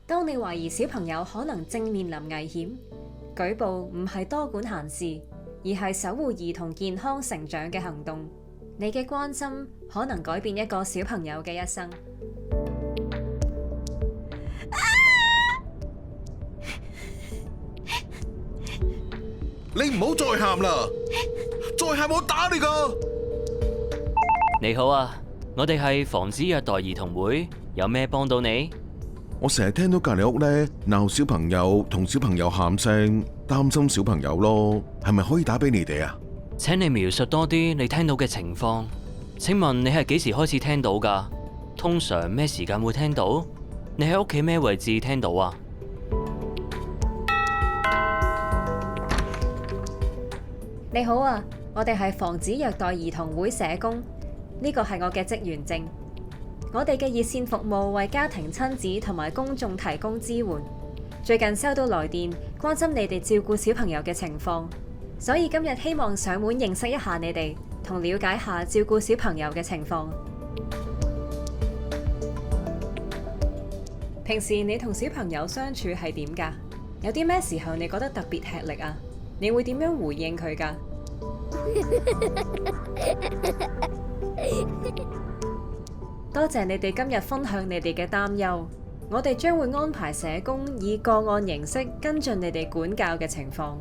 當你懷疑小朋友可能正面臨危險，舉報唔係多管閒事，而係守護兒童健康成長嘅行動。你嘅關心可能改變一個小朋友嘅一生。你唔好再喊啦，再喊我打你噶！你好啊，我哋係防止虐待兒童會，有咩幫到你？我成日聽到隔籬屋咧鬧小朋友同小朋友喊聲，擔心小朋友咯，係咪可以打俾你哋啊？請你描述多啲你聽到嘅情況。請問你係幾時開始聽到㗎？通常咩時間會聽到？你喺屋企咩位置聽到啊？你好啊，我哋係防止虐待兒童會社工，呢個係我嘅職員證。我哋嘅熱線服務為家庭、親子同埋公眾提供支援。最近收到來電，關心你哋照顧小朋友嘅情況，所以今日希望上門認識一下你哋，同了解下照顧小朋友嘅情況。平時你同小朋友相處係點㗎？有啲咩時候你覺得特別吃力啊？你會點樣回應佢㗎？多謝你哋今日分享你哋嘅擔憂，我哋將會安排社工以個案形式跟進你哋管教嘅情況。